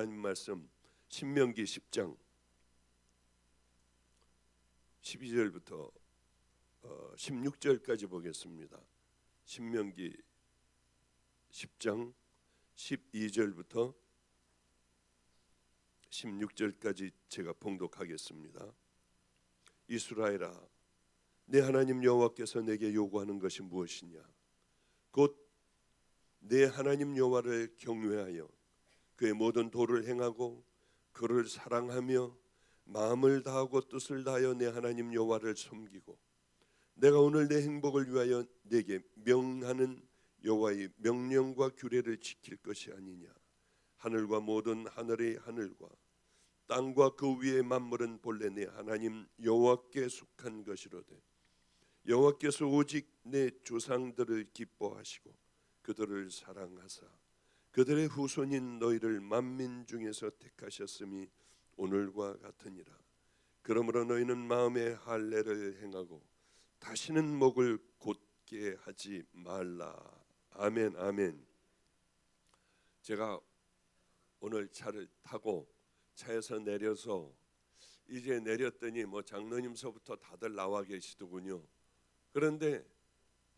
하나님 말씀 신명기 10장 12절부터 16절까지 보겠습니다. 신명기 10장 12절부터 16절까지 제가 봉독하겠습니다. 이스라엘아, 내 하나님 여호와께서 내게 요구하는 것이 무엇이냐? 곧 내 하나님 여호와를 경외하여 그의 모든 도를 행하고 그를 사랑하며 마음을 다하고 뜻을 다하여 내 하나님 여호와를 섬기고 내가 오늘 내 행복을 위하여 내게 명하는 여호와의 명령과 규례를 지킬 것이 아니냐. 하늘과 모든 하늘의 하늘과 땅과 그 위의 만물은 본래 내 하나님 여호와께 속한 것이로되 여호와께서 오직 내 조상들을 기뻐하시고 그들을 사랑하사 그들의 후손인 너희를 만민 중에서 택하셨음이 오늘과 같으니라. 그러므로 너희는 마음의 할례를 행하고 다시는 목을 곧게 하지 말라. 아멘. 아멘. 제가 오늘 차를 타고 차에서 내려서 이제 내렸더니 장로님서부터 다들 나와 계시더군요. 그런데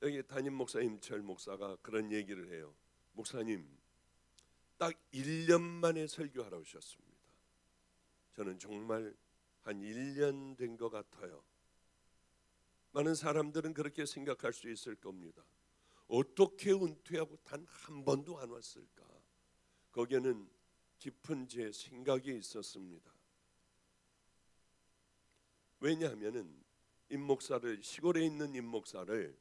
여기 담임 목사 임철 목사가 그런 얘기를 해요. 목사님, 딱 1년 만에 설교하러 오셨습니다. 저는 정말 한 1년 된 것 같아요. 많은 사람들은 그렇게 생각할 수 있을 겁니다. 어떻게 은퇴하고 단 한 번도 안 왔을까? 거기에는 깊은 제 생각이 있었습니다. 왜냐하면은 시골에 있는 임목사를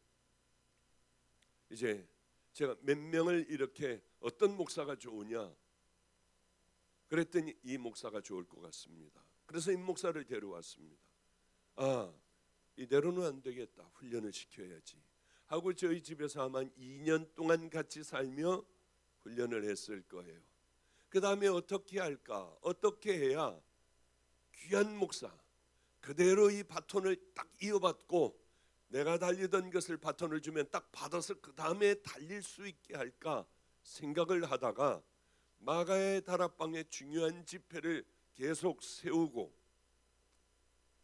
이제 제가 몇 명을 이렇게 어떤 목사가 좋으냐 그랬더니 이 목사가 좋을 것 같습니다. 그래서 임목사를 데려왔습니다. 이대로는 안 되겠다. 훈련을 시켜야지 하고 저희 집에서 아마 2년 동안 같이 살며 훈련을 했을 거예요. 그 다음에 어떻게 할까? 어떻게 해야 귀한 목사 그대로 이 바톤을 딱 이어받고 내가 달리던 것을 바톤을 주면 딱 받아서 그 다음에 달릴 수 있게 할까 생각을 하다가 마가의 다락방의 중요한 집회를 계속 세우고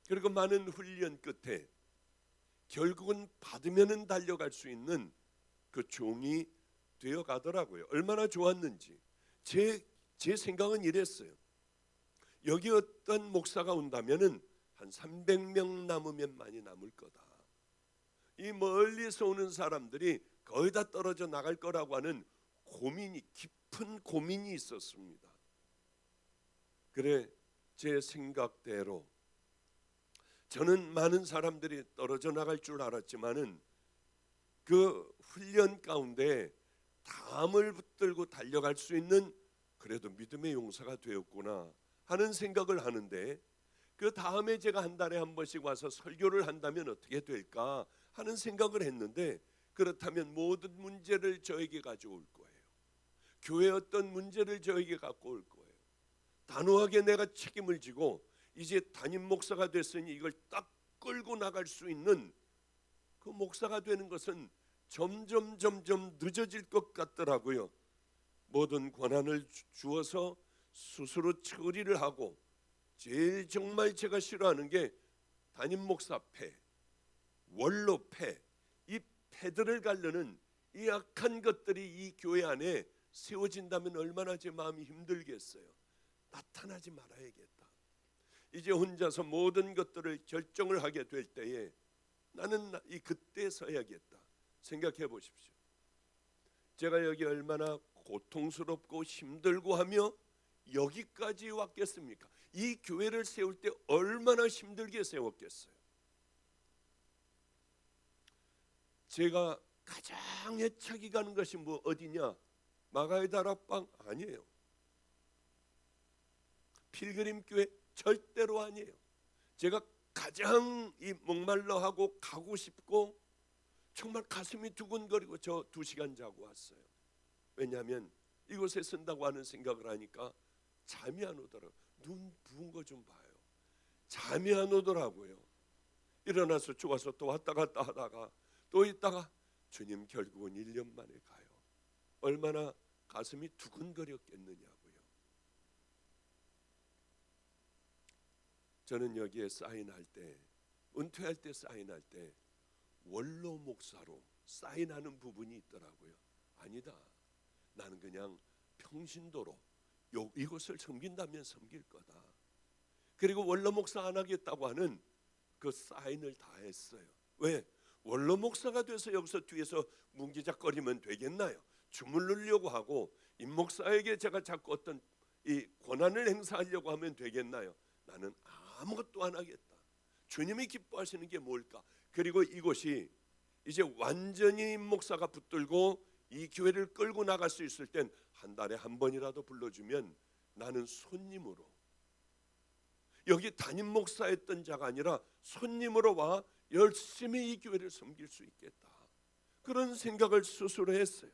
그리고 많은 훈련 끝에 결국은 받으면은 달려갈 수 있는 그 종이 되어 가더라고요. 얼마나 좋았는지. 제 생각은 이랬어요. 여기 어떤 목사가 온다면은 한 300명 남으면 많이 남을 거다. 이 멀리서 오는 사람들이 거의 다 떨어져 나갈 거라고 하는 깊은 고민이 있었습니다. 그래 제 생각대로 저는 많은 사람들이 떨어져 나갈 줄 알았지만은 그 훈련 가운데 담을 붙들고 달려갈 수 있는 그래도 믿음의 용사가 되었구나 하는 생각을 하는데 그 다음에 제가 한 달에 한 번씩 와서 설교를 한다면 어떻게 될까 하는 생각을 했는데 그렇다면 모든 문제를 저에게 가져올 거예요. 교회 어떤 문제를 저에게 갖고 올 거예요. 단호하게 내가 책임을 지고 이제 담임 목사가 됐으니 이걸 딱 끌고 나갈 수 있는 그 목사가 되는 것은 점점 늦어질 것 같더라고요. 모든 권한을 주어서 스스로 처리를 하고 제일 정말 제가 싫어하는 게 담임 목사 패, 원로 패, 이 패들을 가르는 이 악한 것들이 이 교회 안에 세워진다면 얼마나 제 마음이 힘들겠어요. 나타나지 말아야겠다. 이제 혼자서 모든 것들을 결정을 하게 될 때에 나는 그때 서야겠다. 생각해 보십시오. 제가 여기 얼마나 고통스럽고 힘들고 하며 여기까지 왔겠습니까? 이 교회를 세울 때 얼마나 힘들게 세웠겠어요. 제가 가장 애착이 가는 것이 어디냐? 마가의 다락방 아니에요. 필그림 교회 절대로 아니에요. 제가 가장 목말라 하고 가고 싶고 정말 가슴이 두근거리고 저 2시간 자고 왔어요. 왜냐하면 이곳에 쓴다고 하는 생각을 하니까 잠이 안 오더라고요. 눈 부은 거 좀 봐요. 잠이 안 오더라고요. 일어나서 좋아서 또 왔다 갔다 하다가 또 있다가 주님 결국은 1년 만에 가요. 얼마나 가슴이 두근거렸겠느냐고요. 저는 여기에 사인할 때, 은퇴할 때 사인할 때 원로 목사로 사인하는 부분이 있더라고요. 아니다, 나는 그냥 평신도로 이곳을 섬긴다면 섬길 거다. 그리고 원로 목사 안 하겠다고 하는 그 사인을 다 했어요. 왜? 원로 목사가 돼서 여기서 뒤에서 뭉기작거리면 되겠나요? 주물르려고 하고 임 목사에게 제가 자꾸 어떤 이 권한을 행사하려고 하면 되겠나요? 나는 아무것도 안 하겠다. 주님이 기뻐하시는 게 뭘까? 그리고 이곳이 이제 완전히 임 목사가 붙들고 이 교회를 끌고 나갈 수 있을 땐 한 달에 한 번이라도 불러주면 나는 손님으로, 여기 담임 목사였던 자가 아니라 손님으로 와 열심히 이 교회를 섬길 수 있겠다. 그런 생각을 스스로 했어요.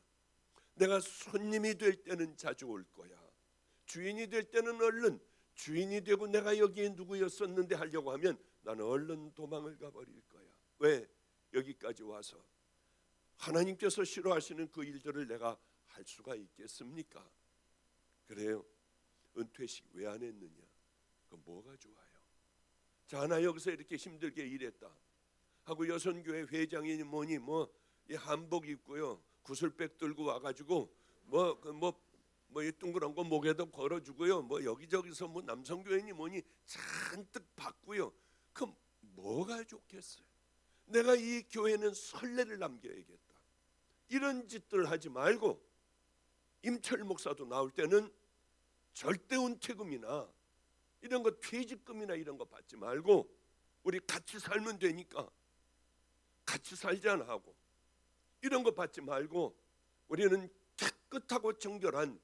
내가 손님이 될 때는 자주 올 거야. 주인이 될 때는 얼른 주인이 되고 내가 여기에 누구였었는데 하려고 하면 나는 얼른 도망을 가버릴 거야. 왜? 여기까지 와서 하나님께서 싫어하시는 그 일들을 내가 할 수가 있겠습니까? 그래요. 은퇴식 왜 안 했느냐? 그 뭐가 좋아요? 자, 나 여기서 이렇게 힘들게 일했다 하고 여선교회 회장이니 뭐니 이 한복 입고요, 구슬백 들고 와가지고 이 둥그런 거 목에도 걸어주고요, 여기저기서 남성교회니 뭐니 잔뜩 받고요. 그럼 뭐가 좋겠어요? 내가 이 교회는 선례를 남겨야겠다. 이런 짓들 하지 말고 임철 목사도 나올 때는 절대 은퇴금이나 이런 거 퇴직금이나 이런 거 받지 말고 우리 같이 살면 되니까 같이 살자나 하고 이런 거 받지 말고 우리는 깨끗하고 정결한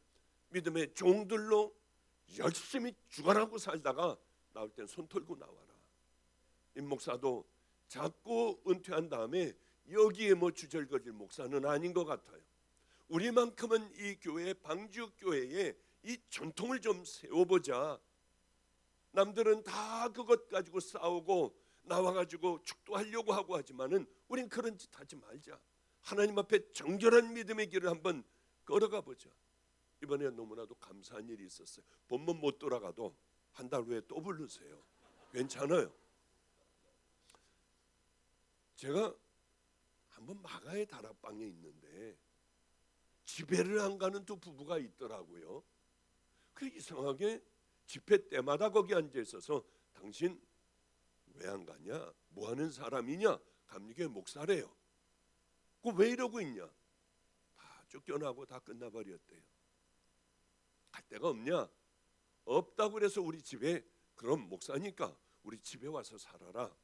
믿음의 종들로 열심히 주관하고 살다가 나올 땐 손 털고 나와라. 임 목사도 자꾸 은퇴한 다음에 여기에 주절거릴 목사는 아닌 것 같아요. 우리만큼은 이 교회, 방주교회에 이 전통을 좀 세워보자. 남들은 다 그것 가지고 싸우고 나와가지고 축도하려고 하고 하지만은 우린 그런 짓 하지 말자. 하나님 앞에 정결한 믿음의 길을 한번 걸어가 보자. 이번에 너무나도 감사한 일이 있었어요. 본문 못 돌아가도 한 달 후에 또 부르세요. 괜찮아요. 제가 한번 마가의 다락방에 있는데 집회를 안 가는 두 부부가 있더라고요. 그 이상하게 집회 때마다 거기 앉아 있어서 당신 왜 안 가냐? 뭐 하는 사람이냐? 감리교회 목사래요. 그 왜 이러고 있냐? 다 쫓겨나고 다 끝나버렸대요. 갈 데가 없냐? 없다고 그래서 우리 집에, 그럼 목사니까 우리 집에 와서 살아라.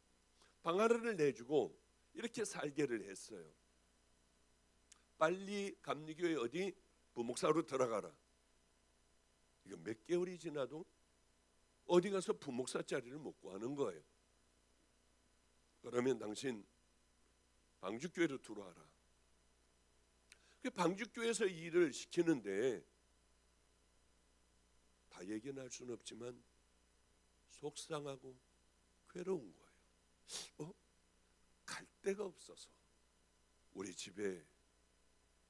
방 하나를 내주고 이렇게 살게를 했어요. 빨리 감리교회 어디 부목사로 들어가라. 이거 몇 개월이 지나도 어디 가서 부목사 자리를 못 구하는 거예요. 그러면 당신 방주교회로 들어와라. 방주교회에서 일을 시키는데 다 얘기는 할 수는 없지만 속상하고 괴로운 거예요. 갈 데가 없어서 우리 집에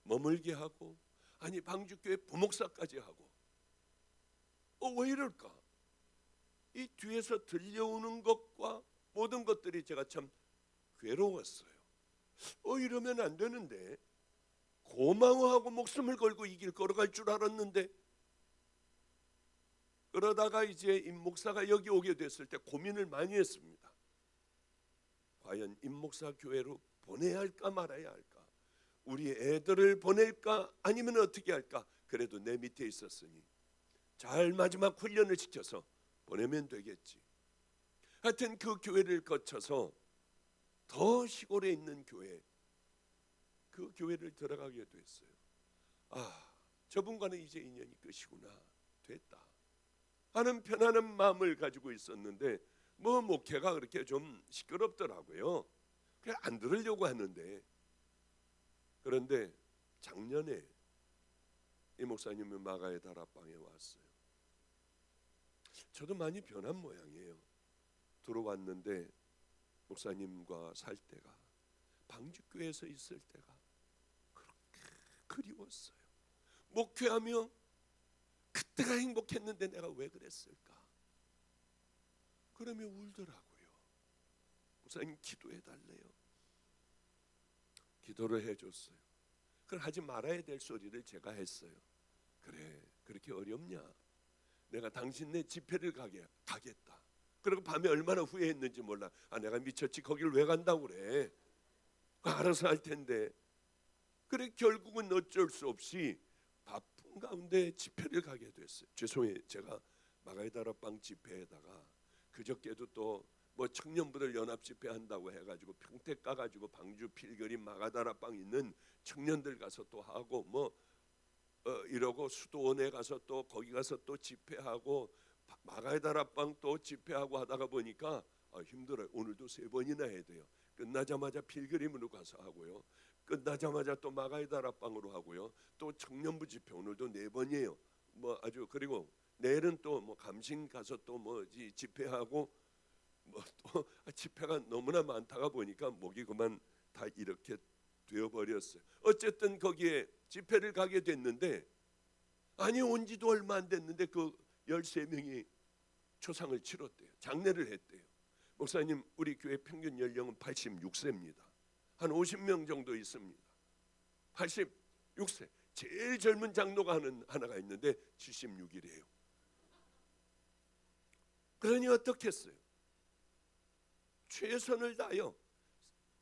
머물게 하고, 아니 방주교회 부목사까지 하고, 왜 이럴까? 이 뒤에서 들려오는 것과 모든 것들이 제가 참 괴로웠어요. 이러면 안 되는데, 고마워하고 목숨을 걸고 이 길 걸어갈 줄 알았는데, 그러다가 이제 임 목사가 여기 오게 됐을 때 고민을 많이 했습니다. 과연 임 목사 교회로 보내야 할까 말아야 할까? 우리 애들을 보낼까 아니면 어떻게 할까? 그래도 내 밑에 있었으니 잘 마지막 훈련을 시켜서 보내면 되겠지. 하여튼 그 교회를 거쳐서 더 시골에 있는 교회, 그 교회를 들어가게 됐어요. 저분과는 이제 인연이 끝이구나, 됐다 하는 편안한 마음을 가지고 있었는데 목회가 그렇게 좀 시끄럽더라고요. 그래 안 들으려고 하는데, 그런데 작년에 이 목사님은 마가의 다락방에 왔어요. 저도 많이 변한 모양이에요. 들어왔는데 목사님과 살 때가, 방주교회에서 있을 때가 그렇게 그리웠어요. 목회하며 그때가 행복했는데 내가 왜 그랬을까? 그러면 울더라고요. 목사님 기도해 달래요. 기도를 해줬어요. 그걸 하지 말아야 될 소리를 제가 했어요. 그래, 그렇게 어렵냐? 내가 당신네 집회를 가겠다. 그리고 밤에 얼마나 후회했는지 몰라. 내가 미쳤지, 거길 왜 간다고 그래. 알아서 할 텐데. 그래 결국은 어쩔 수 없이 바쁜 가운데 집회를 가게 됐어요. 죄송해요. 제가 마가이다락방 집회에다가 그저께도 또 뭐 청년부들 연합 집회 한다고 해가지고 평택 가가지고 방주 필거리 마가다락방 있는 청년들 가서 또 하고 뭐 이러고 수도원에 가서 또 거기 가서 또 집회하고 마가다락방 또 집회하고 하다가 보니까 힘들어요. 오늘도 3번이나 해야 돼요. 끝나자마자 필그림으로 가서 하고요. 끝나자마자 또 마가다락방으로 하고요. 또 청년부 집회 오늘도 4번이에요. 뭐 아주 그리고 내일은 또 뭐 감신 가서 또 뭐 집회하고 뭐 또 집회가 너무나 많다가 보니까 목이 그만 다 이렇게 되어버렸어요. 어쨌든 거기에 집회를 가게 됐는데 온 지도 얼마 안 됐는데 그 13명이 초상을 치렀대요. 장례를 했대요. 목사님, 우리 교회 평균 연령은 86세입니다. 한 50명 정도 있습니다. 86세. 제일 젊은 장로가 하나가 있는데 76이래요. 그러니 어떻겠어요? 최선을 다하여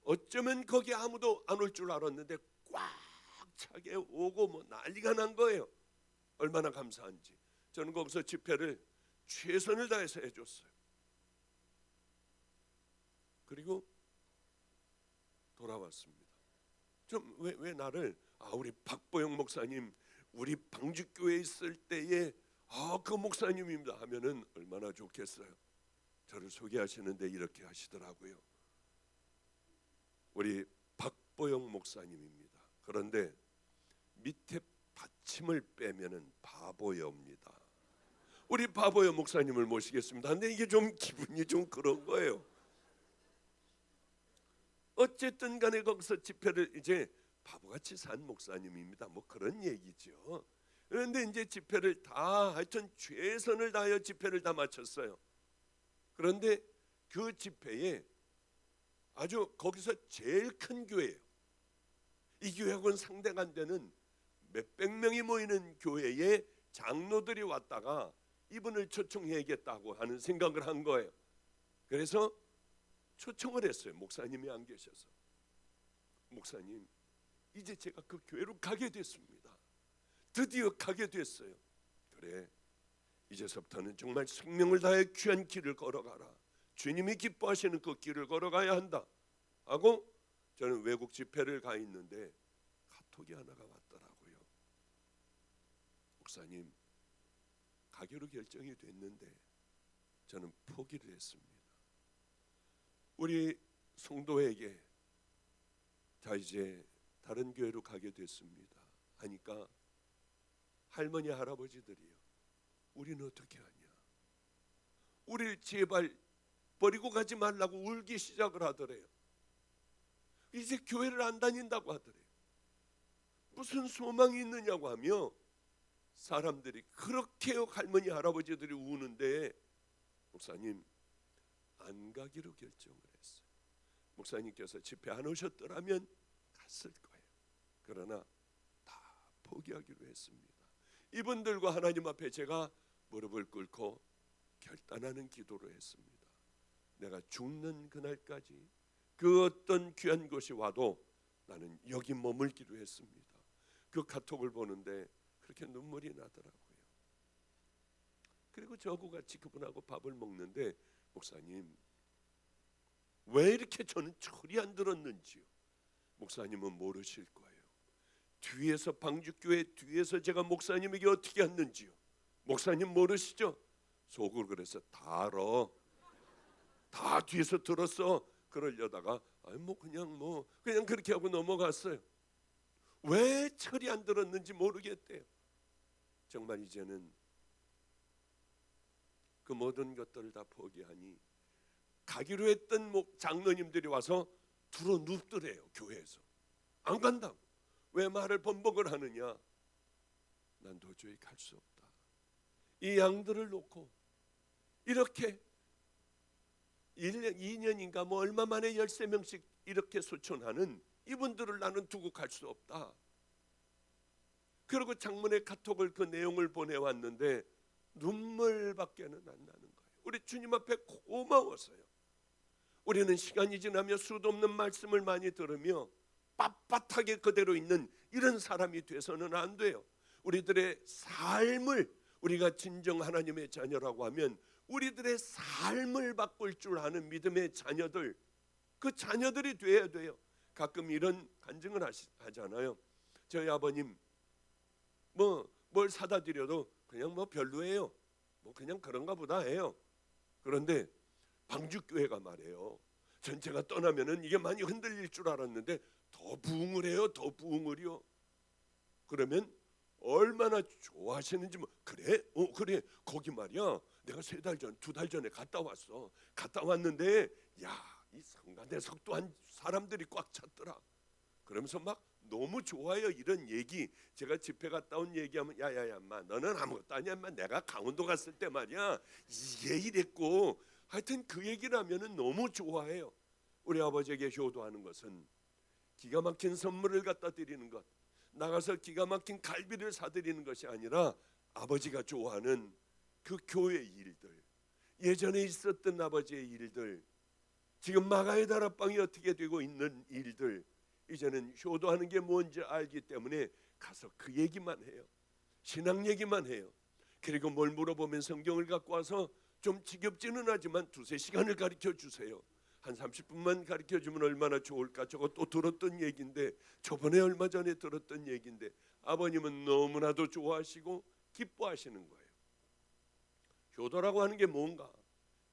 어쩌면 거기 아무도 안 올 줄 알았는데 꽉 차게 오고 뭐 난리가 난 거예요. 얼마나 감사한지. 저는 거기서 집회를 최선을 다해서 해줬어요. 그리고 돌아왔습니다. 좀 왜 나를 우리 박보영 목사님 우리 방주교회에 있을 때에 그 목사님입니다 하면은 얼마나 좋겠어요. 저를 소개하시는데 이렇게 하시더라고요. 우리 박보영 목사님입니다. 그런데 밑에 받침을 빼면은 바보여입니다. 우리 바보여 목사님을 모시겠습니다. 근데 이게 좀 기분이 좀 그런 거예요. 어쨌든 간에 거기서 집회를 이제 바보같이 산 목사님입니다. 뭐 그런 얘기죠. 그런데 이제 집회를 다 하여튼 최선을 다하여 집회를 다 마쳤어요. 그런데 그 집회에 아주 거기서 제일 큰 교회예요. 이 교회하고는 상대가 안 되는 몇백 명이 모이는 교회에 장로들이 왔다가 이분을 초청해야겠다고 하는 생각을 한 거예요. 그래서 초청을 했어요. 목사님이 안 계셔서. 목사님, 이제 제가 그 교회로 가게 됐습니다. 드디어 가게 됐어요. 그래, 이제서부터는 정말 생명을 다해 귀한 길을 걸어가라. 주님이 기뻐하시는 그 길을 걸어가야 한다 하고 저는 외국 집회를 가 있는데 카톡이 하나가 왔더라고요. 목사님, 가기로 결정이 됐는데 저는 포기를 했습니다. 우리 성도에게 자 이제 다른 교회로 가게 됐습니다 하니까 할머니 할아버지들이요, 우리는 어떻게 하냐, 우리를 제발 버리고 가지 말라고 울기 시작을 하더래요. 이제 교회를 안 다닌다고 하더래요. 무슨 소망이 있느냐고 하며 사람들이 그렇게 할머니 할아버지들이 우는데 목사님 안 가기로 결정을 했어요. 목사님께서 집회 안 오셨더라면 갔을 거예요. 그러나 다 포기하기로 했습니다. 이분들과 하나님 앞에 제가 무릎을 꿇고 결단하는 기도를 했습니다. 내가 죽는 그날까지 그 어떤 귀한 것이 와도 나는 여기 머물기로 했습니다. 그 카톡을 보는데 그렇게 눈물이 나더라고요. 그리고 저하고 같이 그분하고 밥을 먹는데 목사님, 왜 이렇게 저는 철이 안 들었는지요. 목사님은 모르실 거예요. 뒤에서 방주교회 뒤에서 제가 목사님에게 어떻게 했는지요. 목사님 모르시죠? 속으로 그래서 다 알아. 다 뒤에서 들었어. 그러려다가 그냥 그렇게 하고 넘어갔어요. 왜 철이 안 들었는지 모르겠대요. 정말 이제는 그 모든 것들을 다 포기하니 가기로 했던 장로님들이 와서 들어 눕더래요. 교회에서 안 간다고. 왜 말을 번복을 하느냐. 난 도저히 갈 수 없다. 이 양들을 놓고 이렇게 1년, 2년인가 뭐 얼마 만에 13명씩 이렇게 소천하는 이분들을 나는 두고 갈 수 없다. 그리고 장문의 카톡을 그 내용을 보내왔는데 눈물밖에는 안 나는 거예요. 우리 주님 앞에 고마웠어요. 우리는 시간이 지나며 수도 없는 말씀을 많이 들으며 빳빳하게 그대로 있는 이런 사람이 돼서는 안 돼요. 우리들의 삶을, 우리가 진정 하나님의 자녀라고 하면 우리들의 삶을 바꿀 줄 아는 믿음의 자녀들, 그 자녀들이 돼야 돼요. 가끔 이런 간증을 하잖아요. 저희 아버님 뭘 사다 드려도 그냥 뭐 별로예요. 뭐 그냥 그런가 보다 해요. 그런데 방주교회가 말해요. 전체가 떠나면은 이게 많이 흔들릴 줄 알았는데 더 부흥을 해요. 더 부흥을요. 그러면 얼마나 좋아하시는지 뭐 그래? 그래. 거기 말이야. 내가 3달 전, 2달 전에 갔다 왔어. 갔다 왔는데 이 성가대석도 한 사람들이 꽉 찼더라. 그러면서 막 너무 좋아요. 이런 얘기. 제가 집회 갔다 온 얘기하면 야야야 마 너는 아무것도 아니야. 마 내가 강원도 갔을 때 말이야 이게 이랬고 하여튼 그 얘기를 하면은 너무 좋아해요. 우리 아버지에게 효도하는 것은 기가 막힌 선물을 갖다 드리는 것, 나가서 기가 막힌 갈비를 사드리는 것이 아니라 아버지가 좋아하는 그 교회 일들, 예전에 있었던 아버지의 일들, 지금 마가의 다락방이 어떻게 되고 있는 일들, 이제는 효도하는 게 뭔지 알기 때문에 가서 그 얘기만 해요. 신앙 얘기만 해요. 그리고 뭘 물어보면 성경을 갖고 와서 좀 지겹지는 하지만 2-3시간을 가르쳐 주세요. 한 30분만 가르쳐 주면 얼마나 좋을까. 저거 또 들었던 얘기인데, 저번에 얼마 전에 들었던 얘기인데, 아버님은 너무나도 좋아하시고 기뻐하시는 거예요. 효도라고 하는 게 뭔가,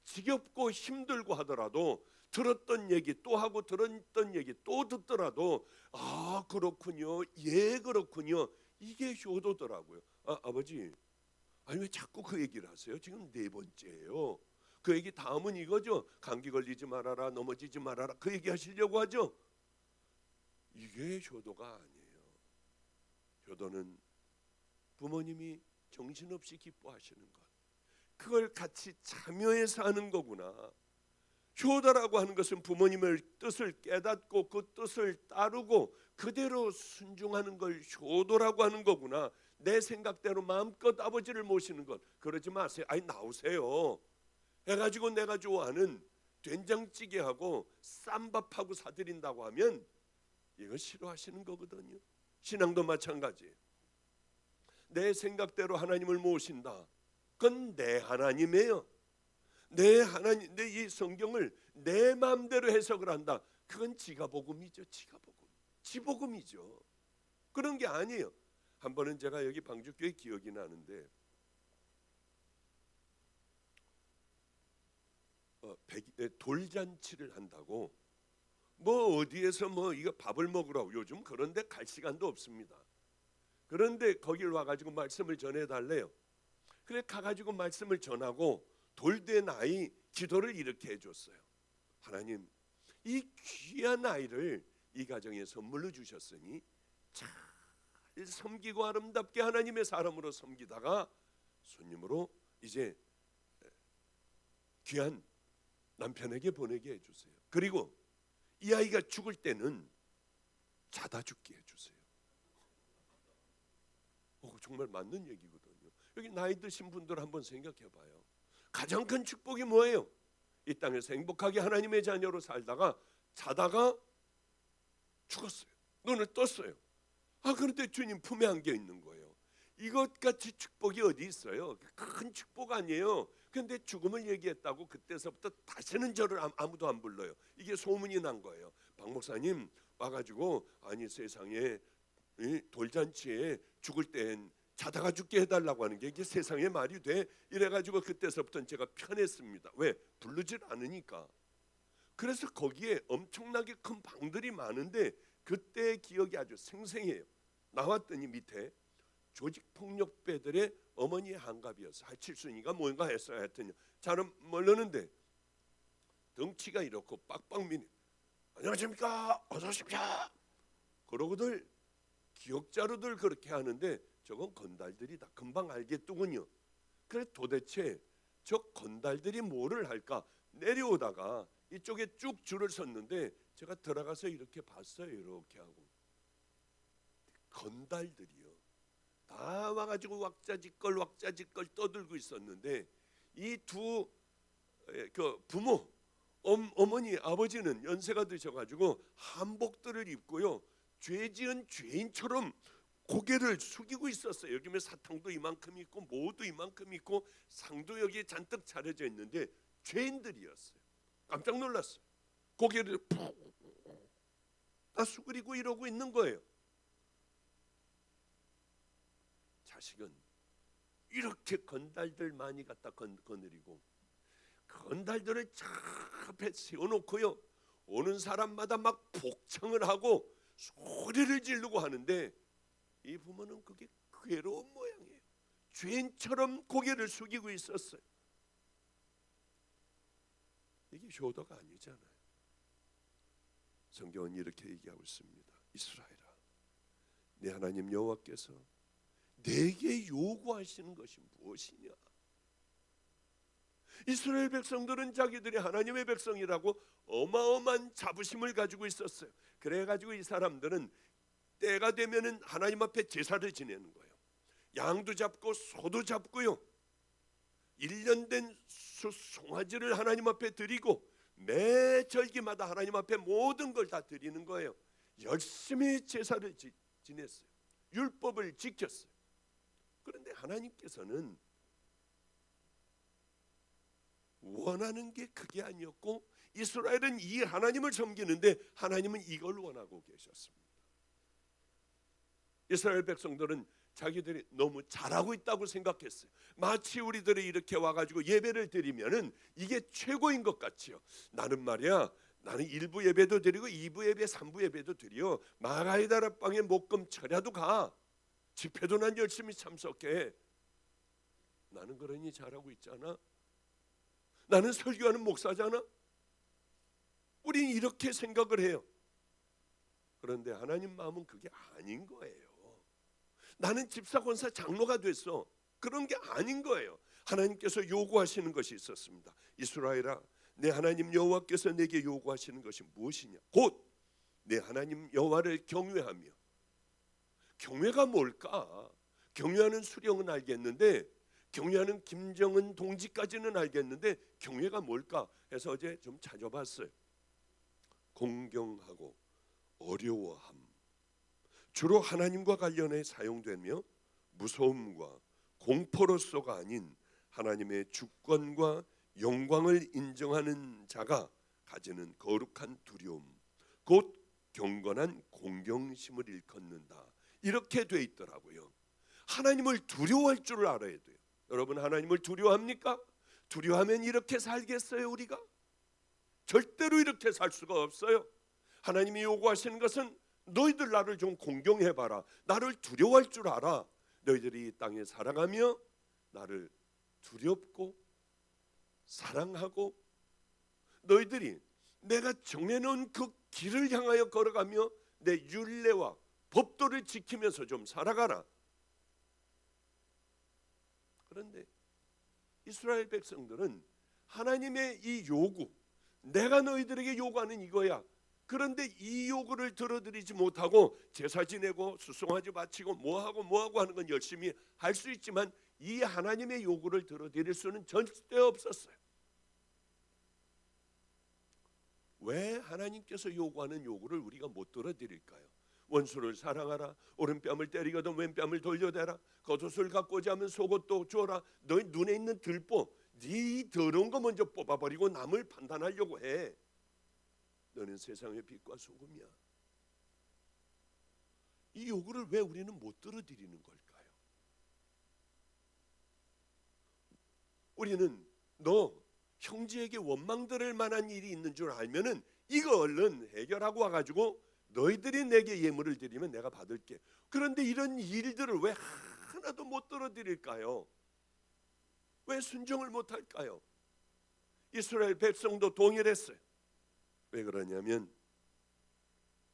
지겹고 힘들고 하더라도 들었던 얘기 또 하고 들었던 얘기 또 듣더라도 아 그렇군요, 예 그렇군요, 이게 효도더라고요. 아버지, 아니 왜 자꾸 그 얘기를 하세요? 지금 4번째예요. 그 얘기 다음은 이거죠. 감기 걸리지 말아라, 넘어지지 말아라, 그 얘기 하시려고 하죠. 이게 효도가 아니에요. 효도는 부모님이 정신없이 기뻐하시는 것, 그걸 같이 참여해서 하는 거구나. 효도라고 하는 것은 부모님의 뜻을 깨닫고 그 뜻을 따르고 그대로 순종하는 걸 효도라고 하는 거구나. 내 생각대로 마음껏 아버지를 모시는 것. 그러지 마세요. 아니 나오세요 해가지고 내가 좋아하는 된장찌개하고 쌈밥하고 사드린다고 하면 이거 싫어하시는 거거든요. 신앙도 마찬가지예요. 내 생각대로 하나님을 모신다, 그건 내 하나님이에요. 내 하나님, 내 이 성경을 내 마음대로 해석을 한다, 그건 지가복음이죠. 지복음이죠. 그런 게 아니에요. 한 번은 제가 여기 방주교회 기억이 나는데 돌잔치를 한다고 뭐 어디에서 뭐 이거 밥을 먹으라고, 요즘 그런데 갈 시간도 없습니다. 그런데 거길 와가지고 말씀을 전해달래요. 그래 가가지고 말씀을 전하고 돌된 아이 기도를 이렇게 해줬어요. 하나님, 이 귀한 아이를 이 가정에 선물로 주셨으니 잘 섬기고 아름답게 하나님의 사람으로 섬기다가 손님으로 이제 귀한 남편에게 보내게 해주세요. 그리고 이 아이가 죽을 때는 자다 죽게 해주세요. 정말 맞는 얘기거든요. 여기 나이 드신 분들 한번 생각해 봐요. 가장 큰 축복이 뭐예요? 이 땅에서 행복하게 하나님의 자녀로 살다가 자다가 죽었어요. 눈을 떴어요. 그런데 주님 품에 안겨 있는 거예요. 이것같이 축복이 어디 있어요? 큰 축복 아니에요. 그런데 죽음을 얘기했다고 그때서부터 다시는 저를 아무도 안 불러요. 이게 소문이 난 거예요. 박 목사님 와가지고 아니 세상에 돌잔치에 죽을 땐 자다가 죽게 해달라고 하는 게 이게 세상에 말이 돼? 이래가지고 그때서부터는 제가 편했습니다. 왜? 부르질 않으니까. 그래서 거기에 엄청나게 큰 방들이 많은데 그때의 기억이 아주 생생해요. 나왔더니 밑에 조직폭력배들의 어머니의 한갑이었어. 칠순이가 뭔가 했어야 했더니 잘은 모르는데 덩치가 이렇고 빡빡 미니 안녕하십니까 어서 오십시오 그러고들 기억자로들 그렇게 하는데 저건 건달들이다. 금방 알겠더군요. 그래 도대체 저 건달들이 뭐를 할까? 내려오다가 이쪽에 쭉 줄을 섰는데 제가 들어가서 이렇게 봤어요. 이렇게 하고 건달들이요 다 와가지고 왁자지껄 떠들고 있었는데 이 두 부모 어머니 아버지는 연세가 드셔가지고 한복들을 입고요 죄지은 죄인처럼 고개를 숙이고 있었어요. 여기 보면 사탕도 이만큼 있고 뭐도 이만큼 있고 상도 여기에 잔뜩 차려져 있는데 죄인들이었어요. 깜짝 놀랐어요. 고개를 푹 다 수그리고 이러고 있는 거예요. 자식은 이렇게 건달들 많이 갖다 거느리고 건달들을 차 앞에 세워놓고요 오는 사람마다 막 복창을 하고 소리를 지르고 하는데 이 부모는 그게 괴로운 모양이에요. 죄인처럼 고개를 숙이고 있었어요. 이게 효도가 아니잖아요. 성경은 이렇게 얘기하고 있습니다. 이스라엘아, 내 하나님 여호와께서 내게 요구하시는 것이 무엇이냐? 이스라엘 백성들은 자기들이 하나님의 백성이라고 어마어마한 자부심을 가지고 있었어요. 그래가지고 이 사람들은 때가 되면은 하나님 앞에 제사를 지내는 거예요. 양도 잡고 소도 잡고요 1년 된 송아지를 하나님 앞에 드리고 매 절기마다 하나님 앞에 모든 걸 다 드리는 거예요. 열심히 제사를 지냈어요. 율법을 지켰어요. 그런데 하나님께서는 원하는 게 그게 아니었고 이스라엘은 이 하나님을 섬기는데 하나님은 이걸 원하고 계셨습니다. 이스라엘 백성들은 자기들이 너무 잘하고 있다고 생각했어요. 마치 우리들이 이렇게 와가지고 예배를 드리면은 이게 최고인 것 같지요. 나는 말이야, 나는 1부 예배도 드리고 2부 예배, 3부 예배도 드려. 마가의 다락방에 목금 철야도 가. 집회도 난 열심히 참석해. 나는 그러니 잘하고 있잖아. 나는 설교하는 목사잖아. 우린 이렇게 생각을 해요. 그런데 하나님 마음은 그게 아닌 거예요. 나는 집사, 권사, 장로가 됐어. 그런 게 아닌 거예요. 하나님께서 요구하시는 것이 있었습니다. 이스라엘아, 내 하나님 여호와께서 내게 요구하시는 것이 무엇이냐? 곧 내 하나님 여호와를 경외하며. 경외가 뭘까? 경외하는 수령은 알겠는데, 경외하는 김정은 동지까지는 알겠는데 경외가 뭘까 해서 어제 좀 찾아봤어요. 공경하고 어려워함, 주로 하나님과 관련해 사용되며 무서움과 공포로서가 아닌 하나님의 주권과 영광을 인정하는 자가 가지는 거룩한 두려움, 곧 경건한 공경심을 일컫는다. 이렇게 돼 있더라고요. 하나님을 두려워할 줄 알아야 돼요. 여러분, 하나님을 두려워합니까? 두려워하면 이렇게 살겠어요? 우리가 절대로 이렇게 살 수가 없어요. 하나님이 요구하시는 것은 너희들 나를 좀 공경해봐라. 나를 두려워할 줄 알아. 너희들이 이 땅에 살아가며 나를 두렵고 사랑하고 너희들이 내가 정해놓은 그 길을 향하여 걸어가며 내 율례와 법도를 지키면서 좀 살아가라. 그런데 이스라엘 백성들은 하나님의 이 요구, 내가 너희들에게 요구하는 이거야. 그런데 이 요구를 들어드리지 못하고 제사 지내고 수송아지 바치고 뭐하고 하는 건 열심히 할 수 있지만 이 하나님의 요구를 들어드릴 수는 절대 없었어요. 왜 하나님께서 요구하는 요구를 우리가 못 들어드릴까요? 원수를 사랑하라, 오른뺨을 때리거든 왼뺨을 돌려대라, 겉옷을 갖고자 하면 속옷도 줘라. 너희 눈에 있는 들보, 네 더러운 거 먼저 뽑아버리고 남을 판단하려고 해. 너는 세상의 빛과 소금이야. 이 요구를 왜 우리는 못 들어드리는 걸까요? 우리는 너 형제에게 원망 들을 만한 일이 있는 줄 알면은 이거 얼른 해결하고 와가지고 너희들이 내게 예물을 드리면 내가 받을게. 그런데 이런 일들을 왜 하나도 못 들어드릴까요? 왜 순종을 못할까요? 이스라엘 백성도 동일했어요. 왜 그러냐면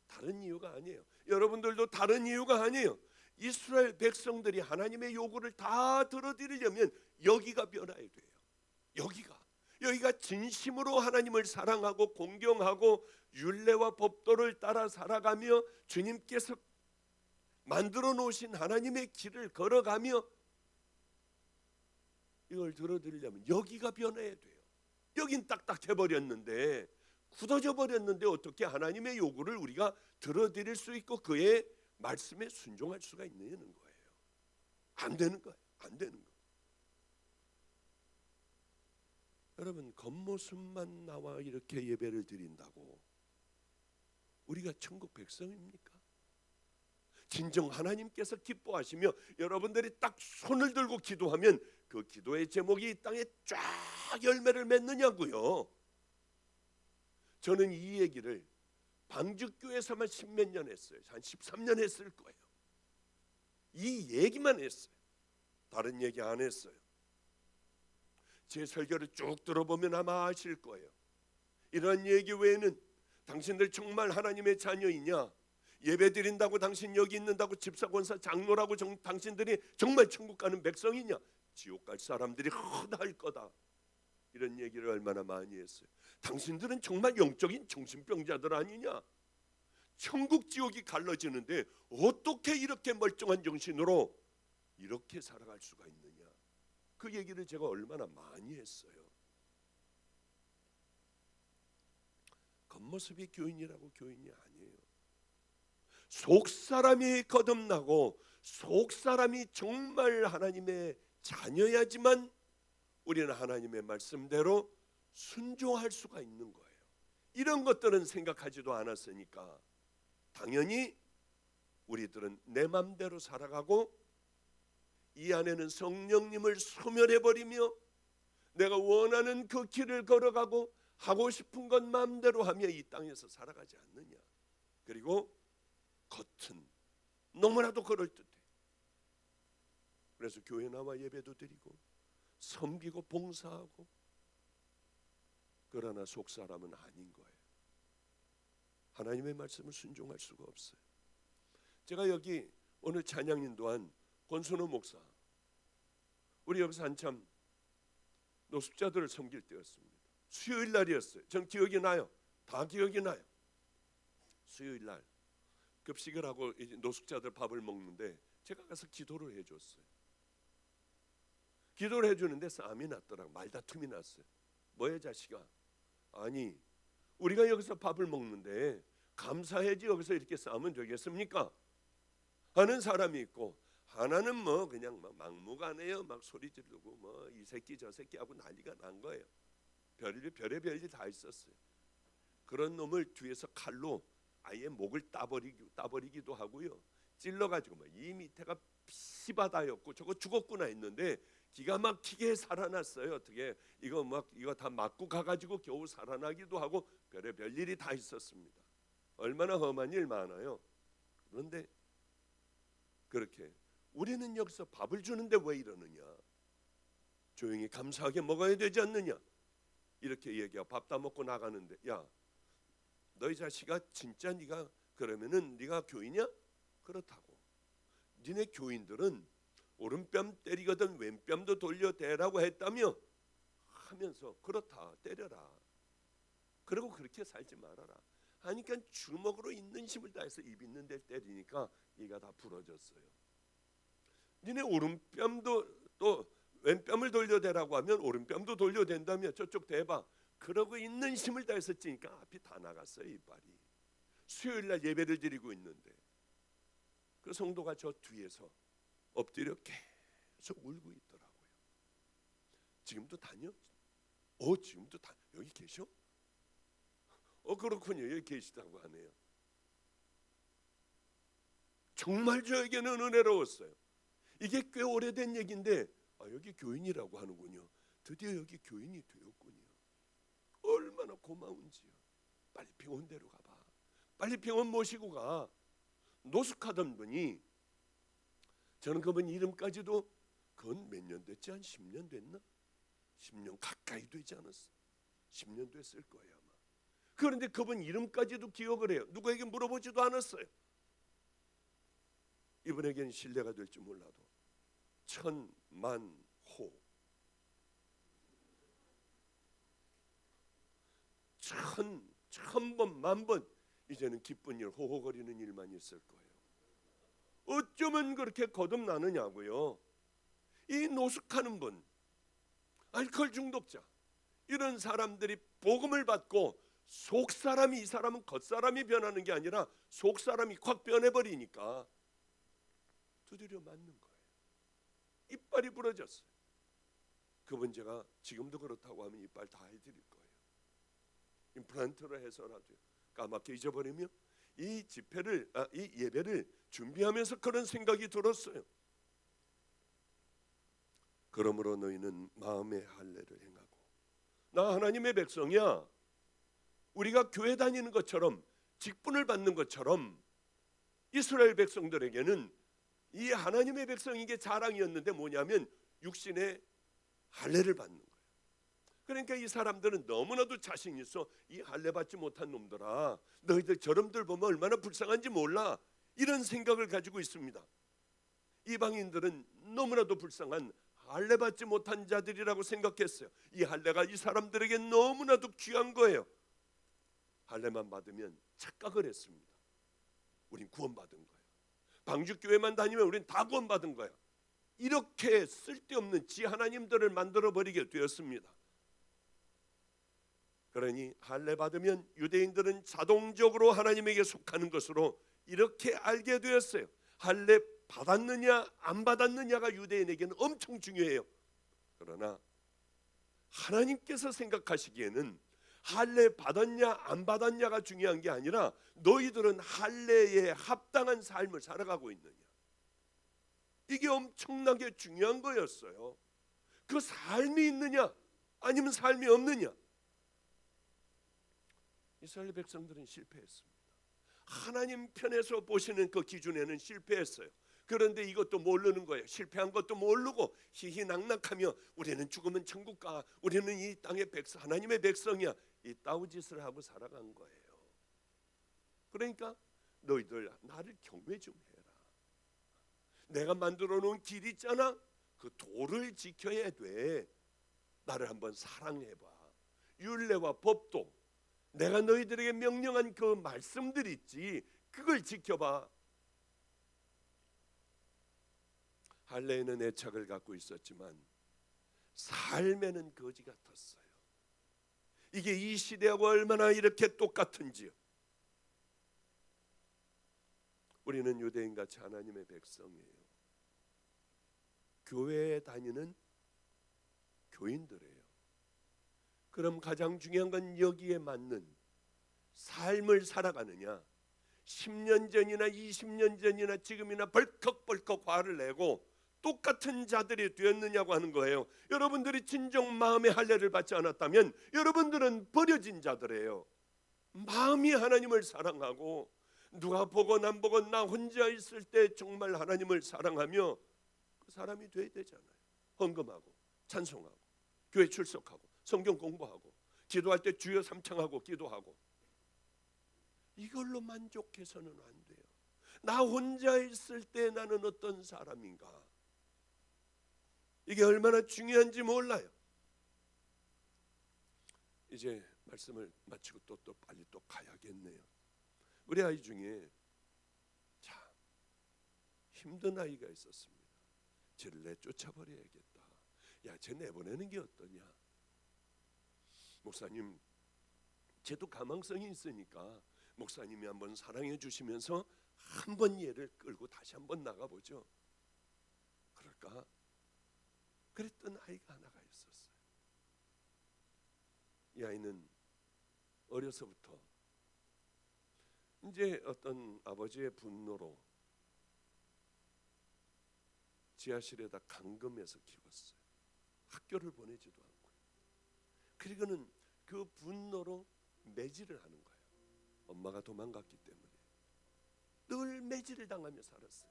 다른 이유가 아니에요. 여러분들도 다른 이유가 아니에요. 이스라엘 백성들이 하나님의 요구를 다 들어드리려면 여기가 변화야 돼요. 여기가 여기가 진심으로 하나님을 사랑하고 공경하고 율례와 법도를 따라 살아가며 주님께서 만들어 놓으신 하나님의 길을 걸어가며 이걸 들어드리려면 여기가 변해야 돼요. 여긴 딱딱해 버렸는데, 굳어져 버렸는데 어떻게 하나님의 요구를 우리가 들어드릴 수 있고 그의 말씀에 순종할 수가 있느냐는 거예요. 안 되는 거예요. 안 되는 거예요. 여러분, 겉모습만 나와 이렇게 예배를 드린다고 우리가 천국 백성입니까? 진정 하나님께서 기뻐하시며 여러분들이 딱 손을 들고 기도하면 그 기도의 제목이 이 땅에 쫙 열매를 맺느냐고요. 저는 이 얘기를 방주교에서만 10몇 년 했어요. 한 13년 했을 거예요. 이 얘기만 했어요. 다른 얘기 안 했어요. 제 설교를 쭉 들어보면 아마 아실 거예요. 이런 얘기 외에는 당신들 정말 하나님의 자녀이냐? 예배 드린다고 당신 여기 있는다고 집사 권사 장로라고 당신들이 정말 천국 가는 백성이냐? 지옥 갈 사람들이 흔할 거다. 이런 얘기를 얼마나 많이 했어요. 당신들은 정말 영적인 정신병자들 아니냐? 천국 지옥이 갈라지는데 어떻게 이렇게 멀쩡한 정신으로 이렇게 살아갈 수가 있느냐? 그 얘기를 제가 얼마나 많이 했어요. 겉모습이 교인이라고 교인이 아니에요. 속사람이 거듭나고 속사람이 정말 하나님의 자녀야지만 우리는 하나님의 말씀대로 순종할 수가 있는 거예요. 이런 것들은 생각하지도 않았으니까 당연히 우리들은 내 맘대로 살아가고 이 안에는 성령님을 소멸해버리며 내가 원하는 그 길을 걸어가고 하고 싶은 것 마음대로 하며 이 땅에서 살아가지 않느냐. 그리고 겉은 너무나도 그럴듯해. 그래서 교회 나와 예배도 드리고 섬기고 봉사하고, 그러나 속사람은 아닌 거예요. 하나님의 말씀을 순종할 수가 없어요. 제가 여기 오늘 찬양 인도한 권순호 목사, 우리 여기서 한참 노숙자들을 섬길 때였습니다. 수요일 날이었어요. 전 기억이 나요. 다 기억이 나요. 수요일 날 급식을 하고 이제 노숙자들 밥을 먹는데 제가 가서 기도를 해줬어요. 기도를 해주는데 싸움이 났더라고. 말다툼이 났어요. 뭐야 자식아, 아니 우리가 여기서 밥을 먹는데 감사해야지 여기서 이렇게 싸우면 되겠습니까? 하는 사람이 있고, 하나는 뭐 그냥 막 막무가내요. 막 소리 지르고 뭐 이 새끼 저 새끼 하고 난리가 난 거예요. 별의 별일 다 있었어요. 그런 놈을 뒤에서 칼로 아예 목을 따버리기도 하고요. 찔러가지고 뭐 이 밑에가 피바다였고 저거 죽었구나 했는데 기가 막히게 살아났어요. 어떻게 이거 다 맞고 가가지고 겨우 살아나기도 하고 별의 별일이 다 있었습니다. 얼마나 험한 일 많아요. 그런데 그렇게 우리는 여기서 밥을 주는데 왜 이러느냐? 조용히 감사하게 먹어야 되지 않느냐? 이렇게 얘기하고 밥 다 먹고 나가는데, 야, 너희 자식아 진짜 네가 그러면은 네가 교인이야? 그렇다고. 니네 교인들은 오른뺨 때리거든 왼뺨도 돌려대라고 했다며 하면서 그렇다 때려라. 그리고 그렇게 살지 말아라. 하니까 주먹으로 있는 힘을 다해서 입 있는 데 때리니까 이가 다 부러졌어요. 니네 오른뺨도 또 왼뺨을 돌려대라고 하면 오른뺨도 돌려댄다며 저쪽 대봐. 그러고 있는 힘을 다해서 찌니까 앞이 다 나갔어요. 이빨이. 수요일날 예배를 드리고 있는데 그 성도가 저 뒤에서 엎드려 계속 울고 있더라고요. 지금도 다녀? 지금도 다 여기 계셔? 그렇군요. 여기 계시다고 하네요. 정말 저에게는 은혜로웠어요. 이게 꽤 오래된 얘기인데 여기 교인이라고 하는군요. 드디어 여기 교인이 되었군요. 얼마나 고마운지요. 빨리 병원대로 가봐. 빨리 병원 모시고 가. 노숙하던 분이, 저는 그분 이름까지도 그건 몇 년 됐지? 한 10년 됐나? 10년 가까이 되지 않았어. 10년 됐을 거예요 아마. 그런데 그분 이름까지도 기억을 해요. 누구에게 물어보지도 않았어요. 이분에게는 신뢰가 될지 몰라도 천만호. 천 번, 만 번 이제는 기쁜 일, 호호거리는 일만 있을 거예요. 어쩌면 그렇게 거듭나느냐고요. 이 노숙하는 분, 알코올 중독자, 이런 사람들이 복음을 받고 속사람이, 이 사람은 겉사람이 변하는 게 아니라 속사람이 확 변해버리니까 두드려 맞는 거예요. 이빨이 부러졌어요. 그분 제가 지금도 그렇다고 하면 이빨 다 해드릴 거예요. 임플란트로 해서라도. 까맣게 잊어버리면 이 집회를, 이 예배를 준비하면서 그런 생각이 들었어요. 그러므로 너희는 마음의 할례를 행하고, 나 하나님의 백성이야. 우리가 교회 다니는 것처럼, 직분을 받는 것처럼 이스라엘 백성들에게는 이 하나님의 백성에게 자랑이었는데 뭐냐면 육신의 할례를 받는 거예요. 그러니까 이 사람들은 너무나도 자신 있어. 이 할례 받지 못한 놈들아, 너희들 저놈들 보면 얼마나 불쌍한지 몰라, 이런 생각을 가지고 있습니다. 이방인들은 너무나도 불쌍한 할례 받지 못한 자들이라고 생각했어요. 이 할례가 이 사람들에게 너무나도 귀한 거예요. 할례만 받으면 착각을 했습니다. 우린 구원받은 거예요. 방주교회만 다니면 우린 다 구원받은 거야. 이렇게 쓸데없는 지 하나님들을 만들어버리게 되었습니다. 그러니 할례 받으면 유대인들은 자동적으로 하나님에게 속하는 것으로 이렇게 알게 되었어요. 할례 받았느냐 안 받았느냐가 유대인에게는 엄청 중요해요. 그러나 하나님께서 생각하시기에는 할례 받았냐 안 받았냐가 중요한 게 아니라 너희들은 할례에 합당한 삶을 살아가고 있느냐, 이게 엄청나게 중요한 거였어요. 그 삶이 있느냐 아니면 삶이 없느냐. 이스라엘 백성들은 실패했습니다. 하나님 편에서 보시는 그 기준에는 실패했어요. 그런데 이것도 모르는 거예요. 실패한 것도 모르고 희희낙낙하며 우리는 죽으면 천국 가, 우리는 이 땅의 백성, 하나님의 백성이야, 이 따우짓을 하고 살아간 거예요. 그러니까 너희들 나를 경외 좀 해라. 내가 만들어 놓은 길 있잖아, 그 도를 지켜야 돼. 나를 한번 사랑해봐. 율례와 법도, 내가 너희들에게 명령한 그 말씀들 있지, 그걸 지켜봐. 할례에는 애착을 갖고 있었지만 삶에는 거지 같았어요. 이게 이 시대하고 얼마나 이렇게 똑같은지요. 우리는 유대인같이 하나님의 백성이에요. 교회에 다니는 교인들이에요. 그럼 가장 중요한 건 여기에 맞는 삶을 살아가느냐, 10년 전이나 20년 전이나 지금이나 벌컥벌컥 화를 내고 똑같은 자들이 되었느냐고 하는 거예요. 여러분들이 진정 마음의 할례를 받지 않았다면 여러분들은 버려진 자들이에요. 마음이 하나님을 사랑하고, 누가 보건 안 보건 나 혼자 있을 때 정말 하나님을 사랑하며 그 사람이 돼야 되잖아요. 헌금하고 찬송하고 교회 출석하고 성경 공부하고 기도할 때 주여 삼창하고 기도하고, 이걸로 만족해서는 안 돼요. 나 혼자 있을 때 나는 어떤 사람인가, 이게 얼마나 중요한지 몰라요. 이제 말씀을 마치고 또 빨리 또 가야겠네요. 우리 아이 중에 참 힘든 아이가 있었습니다. 쟤를 내쫓아버려야겠다. 야, 쟤 내보내는 게 어떠냐. 목사님, 쟤도 가망성이 있으니까 목사님이 한번 사랑해 주시면서 한번 얘를 끌고 다시 한번 나가보죠. 그럴까? 그랬던 아이가 하나가 있었어요. 이 아이는 어려서부터 이제 어떤 아버지의 분노로 지하실에다 감금해서 키웠어요. 학교를 보내지도 않고. 그리고는 그 분노로 매질을 하는 거예요. 엄마가 도망갔기 때문에 늘 매질을 당하며 살았어요.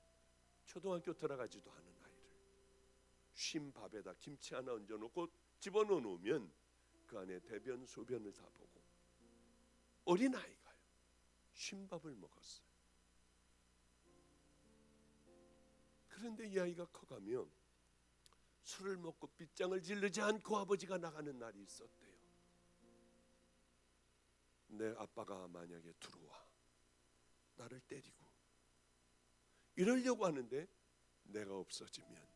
초등학교 들어가지도 않은 아이를 쉰 밥에다 김치 하나 얹어놓고 집어넣어 놓으면 그 안에 대변 소변을 다 보고, 어린 아이가요, 쉰 밥을 먹었어요. 그런데 이 아이가 커가며 술을 먹고 빗장을 지르지 않고 아버지가 나가는 날이 있었대요. 내 아빠가 만약에 들어와 나를 때리고 이러려고 하는데 내가 없어지면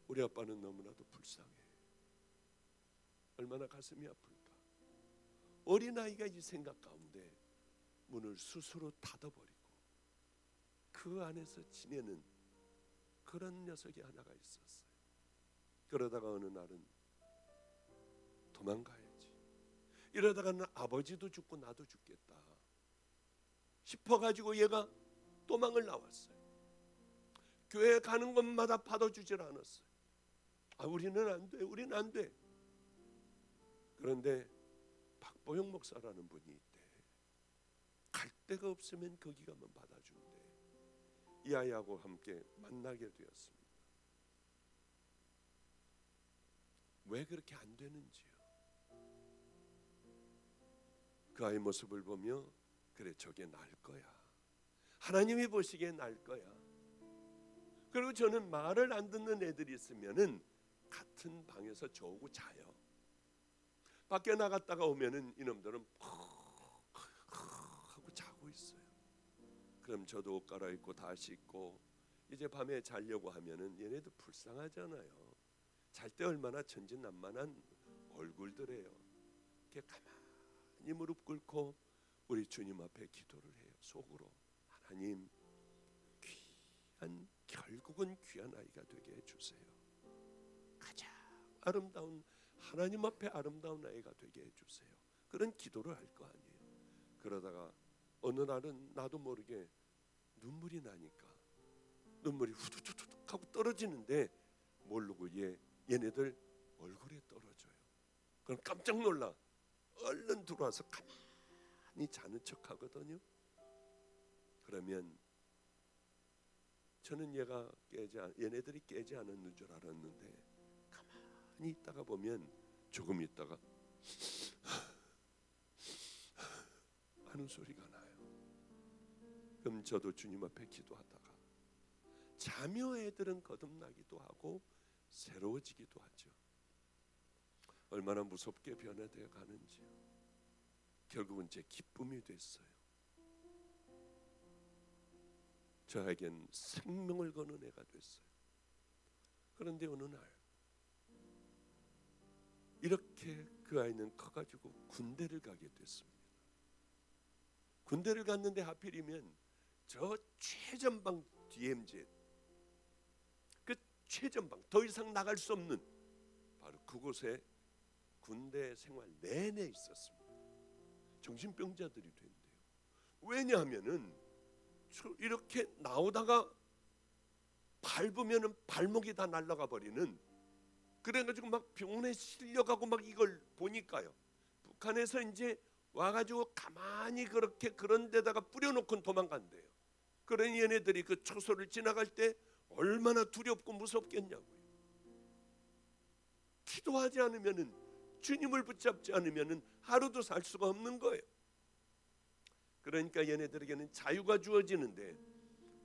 우리 아빠는 너무나도 불쌍해. 얼마나 가슴이 아플까. 어린아이가 이 생각 가운데 문을 스스로 닫아버리고 그 안에서 지내는 그런 녀석이 하나가 있었어요. 그러다가 어느 날은 도망가야지, 이러다가는 아버지도 죽고 나도 죽겠다 싶어가지고 얘가 도망을 나왔어요. 교회 가는 곳마다 받아주질 않았어요. 우리는 안 돼, 우리는 안 돼. 그런데 박보영 목사라는 분이 있대. 갈 데가 없으면 거기 가면 받아준대. 이 아이하고 함께 만나게 되었습니다. 왜 그렇게 안 되는지요? 그 아이 모습을 보며 그래, 저게 날 거야. 하나님이 보시기에 날 거야. 그리고 저는 말을 안 듣는 애들이 있으면은 같은 방에서 저하고 자요. 밖에 나갔다가 오면은 이놈들은 하고 자고 있어요. 그럼 저도 옷 갈아입고 다 씻고 이제 밤에 자려고 하면은 얘네들 불쌍하잖아요. 잘 때 얼마나 천진난만한 얼굴들이에요. 이렇게 가만히 무릎 꿇고 우리 주님 앞에 기도를 해요. 속으로, 하나님, 결국은 귀한 아이가 되게 해주세요. 가장 아름다운, 하나님 앞에 아름다운 아이가 되게 해주세요. 그런 기도를 할 거 아니에요. 그러다가 어느 날은 나도 모르게 눈물이 나니까 눈물이 후두둑 하고 떨어지는데 모르고 얘네들 얼굴에 떨어져요. 그럼 깜짝 놀라 얼른 들어와서 가만히 자는 척 하거든요. 그러면 저는 얘네들이 깨지 않았는 줄 알았는데 가만히 있다가 보면 조금 있다가 하는 소리가 나요. 그럼 저도 주님 앞에 기도하다가 자며 애들은 거듭나기도 하고 새로워지기도 하죠. 얼마나 무섭게 변화되어 가는지요. 결국은 제 기쁨이 됐어요. 저에겐 생명을 거는 애가 됐어요. 그런데 어느 날 이렇게 그 아이는 커가지고 군대를 가게 됐습니다. 군대를 갔는데 하필이면 저 최전방 DMZ, 그 최전방, 더 이상 나갈 수 없는 바로 그곳에 군대 생활 내내 있었습니다. 정신병자들이 된대요. 왜냐하면은 이렇게 나오다가 밟으면은 발목이 다 날아가 버리는, 그래가지고 막 병원에 실려가고 막 이걸 보니까요. 북한에서 이제 와가지고 가만히 그렇게 그런 데다가 뿌려놓고 도망간대요. 그러니 얘네들이 그 초소를 지나갈 때 얼마나 두렵고 무섭겠냐고요. 기도하지 않으면은, 주님을 붙잡지 않으면은 하루도 살 수가 없는 거예요. 그러니까 얘네들에게는 자유가 주어지는데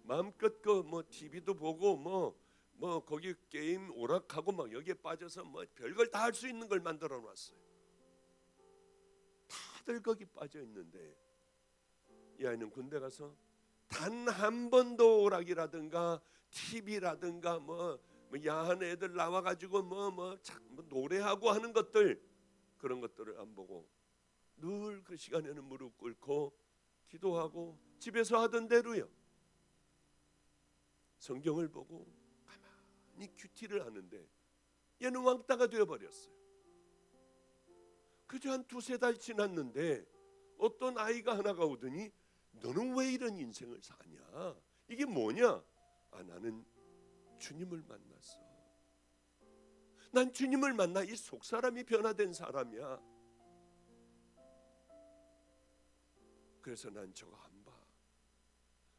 마음껏 TV도 보고 거기 게임 오락하고 막 여기에 빠져서 별걸 다 할 수 있는 걸 만들어 놨어요. 다들 거기 빠져 있는데 이 아이는 군대 가서 단 한 번도 오락이라든가 TV라든가 야한 애들 나와가지고 노래하고 하는 것들, 그런 것들을 안 보고 늘 그 시간에는 무릎 꿇고 기도하고 집에서 하던 대로요. 성경을 보고 가만히 큐티를 하는데 얘는 왕따가 되어버렸어요. 그저 한 2-3달 지났는데 어떤 아이가 하나가 오더니 너는 왜 이런 인생을 사냐? 이게 뭐냐? 나는 주님을 만났어. 난 주님을 만나 이 속사람이 변화된 사람이야. 그래서 난 저거 안 봐.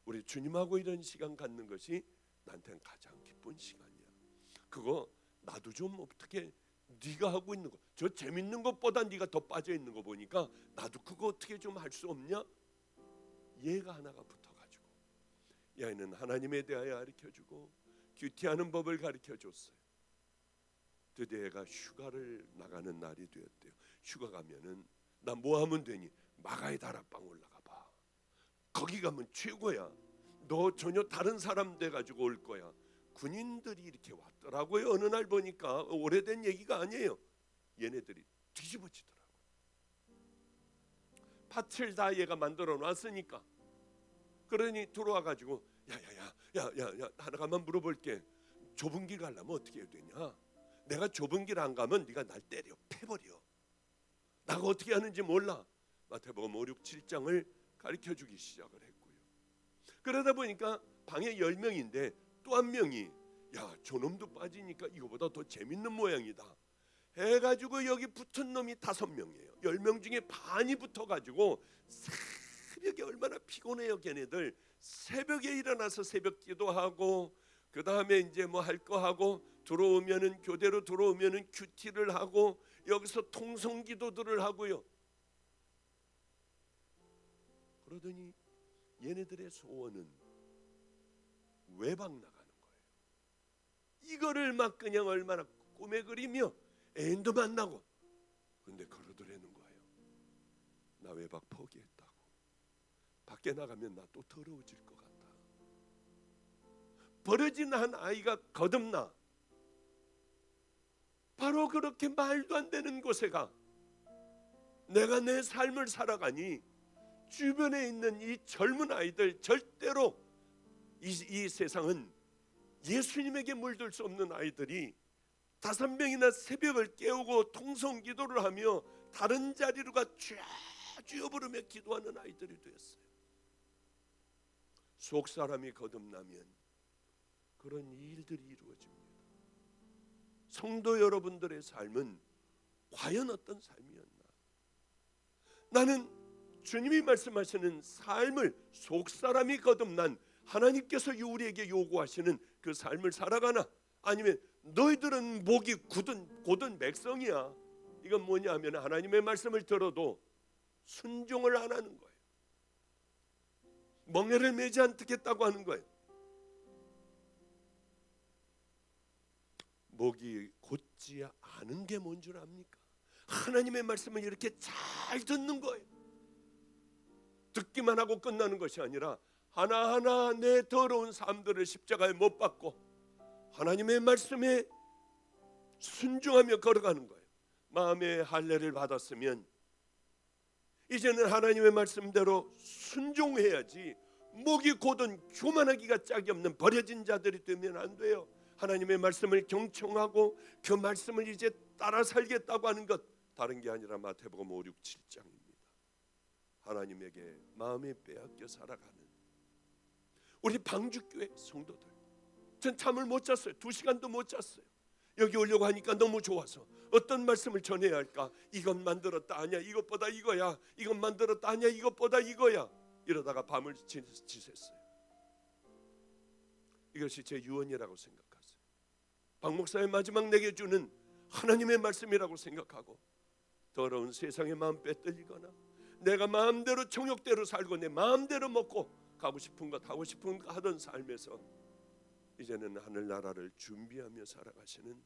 우리 주님하고 이런 시간 갖는 것이 나한테는 가장 기쁜 시간이야. 그거 나도 좀 어떻게, 네가 하고 있는 거, 저 재밌는 것보다 네가 더 빠져 있는 거 보니까 나도 그거 어떻게 좀 할 수 없냐? 얘가 하나가 붙어가지고 이 아이는 하나님에 대하여 가르쳐주고 큐티하는 법을 가르쳐줬어요. 드디어 애가 휴가를 나가는 날이 되었대요. 휴가 가면은 나 뭐 하면 되니? 마가의 다락방 올라가 봐. 거기 가면 최고야. 너 전혀 다른 사람 돼가지고 올 거야. 군인들이 이렇게 왔더라고요. 어느 날 보니까 오래된 얘기가 아니에요. 얘네들이 뒤집어지더라고. 밭을 다 얘가 만들어 놨으니까. 그러니 들어와가지고 야야야 하나만 물어볼게. 좁은 길 가려면 어떻게 해야 되냐? 내가 좁은 길 안 가면 네가 날 때려 패버려. 나가 어떻게 하는지 몰라. 마태복음 5, 6, 7장을 가르쳐주기 시작을 했고요. 그러다 보니까 방에 10명인데 또 한 명이 야 저놈도 빠지니까 이거보다 더 재밌는 모양이다 해가지고 여기 붙은 놈이 5명이에요. 10명 중에 반이 붙어가지고 새벽에 얼마나 피곤해요. 걔네들 새벽에 일어나서 새벽 기도하고 그 다음에 이제 뭐 할 거 하고 들어오면은 교대로 들어오면은 큐티를 하고 여기서 통성 기도들을 하고요. 그러더니 얘네들의 소원은 외박 나가는 거예요. 이거를 막 그냥 얼마나 꿈에 그리며 애인도 만나고. 근데 그러더라는 거예요. 나 외박 포기했다고. 밖에 나가면 나 또 더러워질 것 같다. 버려진 한 아이가 거듭나. 바로 그렇게 말도 안 되는 곳에 가. 내가 내 삶을 살아가니 주변에 있는 이 젊은 아이들 절대로 이 세상은 예수님에게 물들 수 없는 아이들이 5명이나 새벽을 깨우고 통성 기도를 하며 다른 자리로 가 주여 부르며 기도하는 아이들이 되었어요. 속 사람이 거듭나면 그런 일들이 이루어집니다. 성도 여러분들의 삶은 과연 어떤 삶이었나? 나는 주님이 말씀하시는 삶을 속 사람이 거듭난 하나님께서 우리에게 요구하시는 그 삶을 살아가나? 아니면 너희들은 목이 곧은 백성이야. 이건 뭐냐 하면 하나님의 말씀을 들어도 순종을 안 하는 거예요. 멍에를 매지 않겠다고 하는 거예요. 목이 곧지 않은 게 뭔 줄 압니까? 하나님의 말씀을 이렇게 잘 듣는 거예요. 듣기만 하고 끝나는 것이 아니라 하나하나 내 더러운 삶들을 십자가에 못 박고 하나님의 말씀에 순종하며 걸어가는 거예요. 마음의 할례를 받았으면 이제는 하나님의 말씀대로 순종해야지. 목이 곧은 교만하기가 짝이 없는 버려진 자들이 되면 안 돼요. 하나님의 말씀을 경청하고 그 말씀을 이제 따라 살겠다고 하는 것, 다른 게 아니라 마태복음 5, 6, 7장입니다. 하나님에게 마음에 빼앗겨 살아가는 우리 방주교회 성도들, 전 잠을 못 잤어요. 2시간도 못 잤어요. 여기 오려고 하니까 너무 좋아서 어떤 말씀을 전해야 할까? 이것 만들었다 아니야, 이것보다 이거야. 이것 만들었다 아니야, 이것보다 이거야. 이러다가 밤을 지샜어요. 이것이 제 유언이라고 생각하세요. 박 목사의 마지막 내게 주는 하나님의 말씀이라고 생각하고 더러운 세상의 마음 빼앗기거나 내가 마음대로 정욕대로 살고 내 마음대로 먹고 가고 싶은 것 하고 싶은 것 하던 삶에서 이제는 하늘나라를 준비하며 살아가시는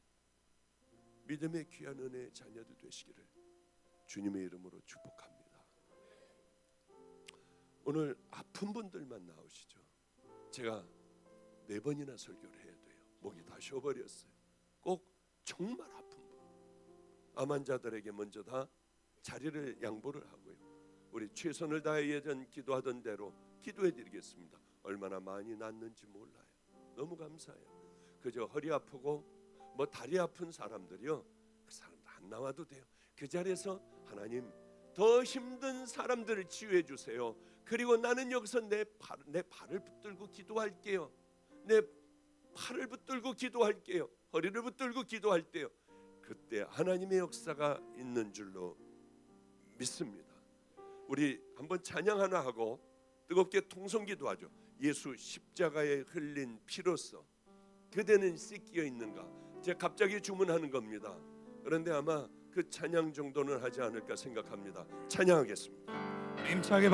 믿음의 귀한 은혜의 자녀들 되시기를 주님의 이름으로 축복합니다. 오늘 아픈 분들만 나오시죠. 제가 4번이나 설교를 해야 돼요. 목이 다 쉬어버렸어요. 꼭 정말 아픈 분, 암 환자들에게 먼저 다 자리를 양보를 하고요. 우리 최선을 다해 예전 기도하던 대로 기도해드리겠습니다. 얼마나 많이 낫는지 몰라요. 너무 감사해요. 그저 허리 아프고 뭐 다리 아픈 사람들이요, 그 사람들 안 나와도 돼요. 그 자리에서 하나님 더 힘든 사람들을 치유해 주세요. 그리고 나는 여기서 내 발을 붙들고 기도할게요. 내 팔을 붙들고 기도할게요. 허리를 붙들고 기도할 때요, 그때 하나님의 역사가 있는 줄로 믿습니다. 우리 한번 찬양 하나 하고 뜨겁게 통성기도하죠. 예수 십자가에 흘린 피로써 그대는 씻겨 있는가. 제가 갑자기 주문하는 겁니다. 그런데 아마 그 찬양 정도는 하지 않을까 생각합니다. 찬양하겠습니다. 힘차게